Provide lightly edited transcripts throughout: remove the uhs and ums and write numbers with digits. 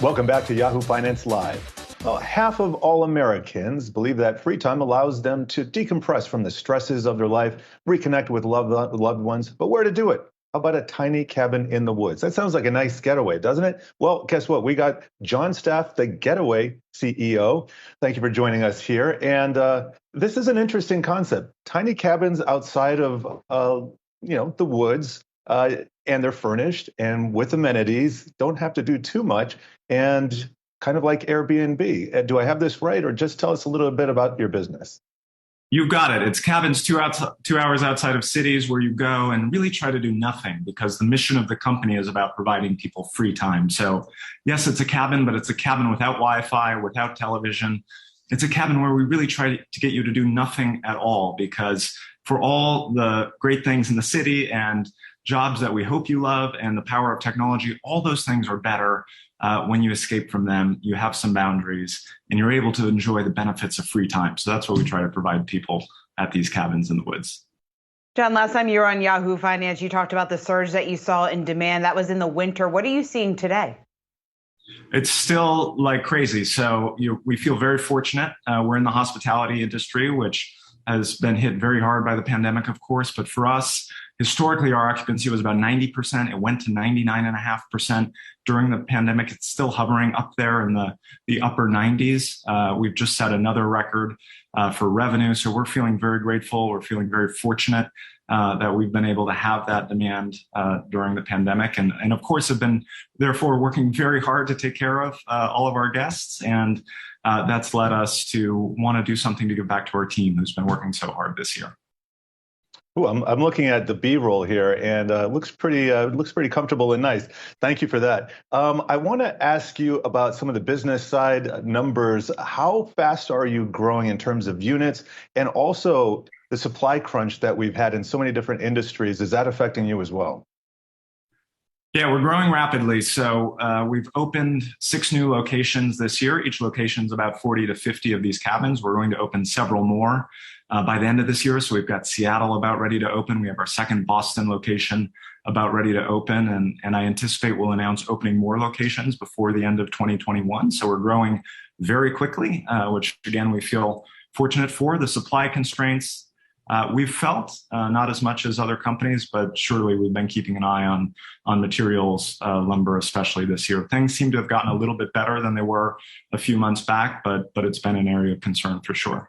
Welcome back to Yahoo Finance Live. Well, half of all Americans believe that free time allows them to decompress from the stresses of their life, reconnect with loved ones. But where to do it? How about a tiny cabin in the woods? That sounds like a nice getaway, doesn't it? Well, guess what? We got Jon Staff, the Getaway CEO. Thank you for joining us here. And this is an interesting concept. Tiny cabins outside of, the woods, and they're furnished and with amenities. Don't have to do too much, and kind of like Airbnb. Do I have this right, or just tell us a little bit about your business? You've got it. It's cabins 2 hours outside of cities where you go and really try to do nothing, because the mission of the company is about providing people free time. So yes, it's a cabin, but it's a cabin without Wi-Fi, without television. It's a cabin where we really try to get you to do nothing at all, because for all the great things in the city and jobs that we hope you love and the power of technology, all those things are better when you escape from them. You have some boundaries and you're able to enjoy the benefits of free time. So that's what we try to provide people at these cabins in the woods. Jon, last time you were on Yahoo Finance, you talked about the surge that you saw in demand. That was in the winter. What are you seeing today? It's still like crazy. So we feel very fortunate. We're in the hospitality industry, which has been hit very hard by the pandemic, of course. But for us, historically, our occupancy was about 90%. It went to 99.5% during the pandemic. It's still hovering up there in the upper 90s. We've just set another record for revenue. So we're feeling very grateful. We're feeling very fortunate that we've been able to have that demand during the pandemic. And of course, have been, therefore, working very hard to take care of all of our guests. And that's led us to want to do something to give back to our team who's been working so hard this year. Ooh, I'm looking at the B-roll here, and it looks pretty comfortable and nice. Thank you for that. I want to ask you about some of the business side numbers. How fast are you growing in terms of units, and also the supply crunch that we've had in so many different industries? Is that affecting you as well? Yeah, we're growing rapidly. So we've opened 6 new locations this year. Each location is about 40 to 50 of these cabins. We're going to open several more by the end of this year. So we've got Seattle about ready to open. We have our second Boston location about ready to open. And I anticipate we'll announce opening more locations before the end of 2021. So we're growing very quickly, which again, we feel fortunate for. The supply constraints we've felt, not as much as other companies, but surely we've been keeping an eye on materials, lumber especially this year. Things seem to have gotten a little bit better than they were a few months back, but it's been an area of concern for sure.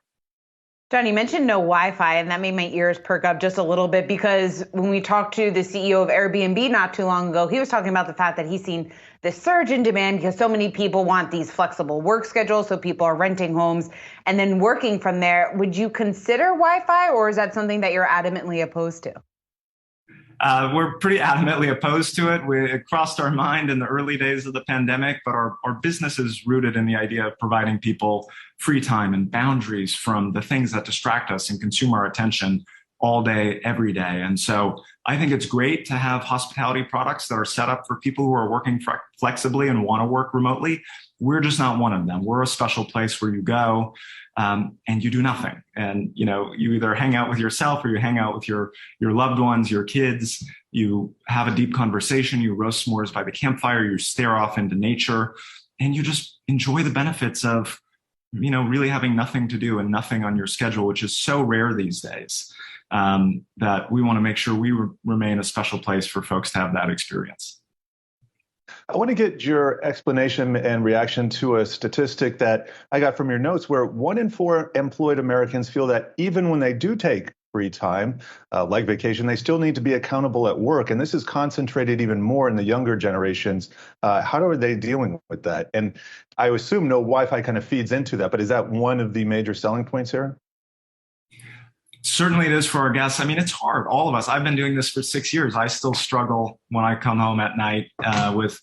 Jon, you mentioned no Wi-Fi, and that made my ears perk up just a little bit, because when we talked to the CEO of Airbnb not too long ago, he was talking about the fact that he's seen this surge in demand because so many people want these flexible work schedules, so people are renting homes and then working from there. Would you consider Wi-Fi, or is that something that you're adamantly opposed to? We're pretty adamantly opposed to it. It crossed our mind in the early days of the pandemic, but our business is rooted in the idea of providing people free time and boundaries from the things that distract us and consume our attention all day, every day. And so I think it's great to have hospitality products that are set up for people who are working flexibly and want to work remotely. We're just not one of them. We're a special place where you go and you do nothing. And, you either hang out with yourself or you hang out with your loved ones, your kids. You have a deep conversation. You roast s'mores by the campfire. You stare off into nature, and you just enjoy the benefits of, really having nothing to do and nothing on your schedule, which is so rare these days, that we want to make sure we remain a special place for folks to have that experience. I want to get your explanation and reaction to a statistic that I got from your notes, where 1 in 4 employed Americans feel that even when they do take free time, like vacation, they still need to be accountable at work. And this is concentrated even more in the younger generations. How are they dealing with that? And I assume no Wi-Fi kind of feeds into that, but is that one of the major selling points here? Certainly it is for our guests. I mean, it's hard. All of us. I've been doing this for 6 years. I still struggle when I come home at night with,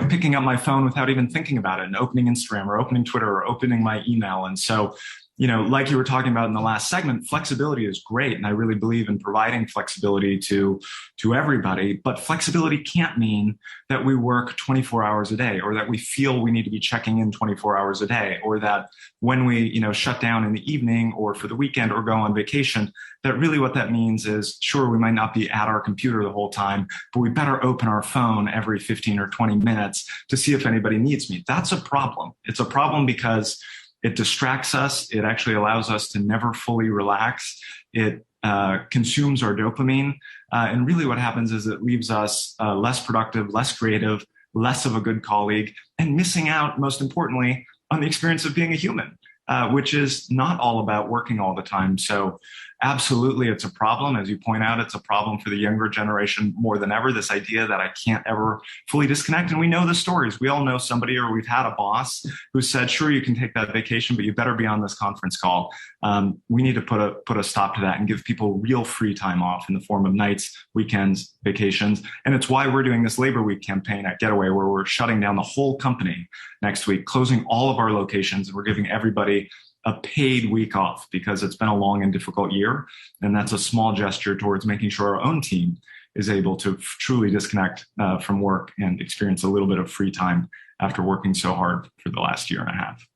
picking up my phone without even thinking about it and opening Instagram or opening Twitter or opening my email. And so like you were talking about in the last segment, flexibility is great. And I really believe in providing flexibility to everybody. But flexibility can't mean that we work 24 hours a day, or that we feel we need to be checking in 24 hours a day, or that when we, shut down in the evening or for the weekend or go on vacation, that really what that means is, sure, we might not be at our computer the whole time, but we better open our phone every 15 or 20 minutes to see if anybody needs me. That's a problem. It's a problem because it distracts us. It actually allows us to never fully relax. It consumes our dopamine. And really what happens is it leaves us less productive, less creative, less of a good colleague, and missing out, most importantly, on the experience of being a human, which is not all about working all the time. So absolutely, it's a problem. As you point out, it's a problem for the younger generation more than ever, this idea that I can't ever fully disconnect. And we know the stories. We all know somebody, or we've had a boss who said, sure, you can take that vacation, but you better be on this conference call. We need to put a stop to that and give people real free time off in the form of nights, weekends, vacations. And it's why we're doing this Labor Week campaign at Getaway, where we're shutting down the whole company next week, closing all of our locations. We're giving everybody a paid week off because it's been a long and difficult year. And that's a small gesture towards making sure our own team is able to truly disconnect from work and experience a little bit of free time after working so hard for the last year and a half.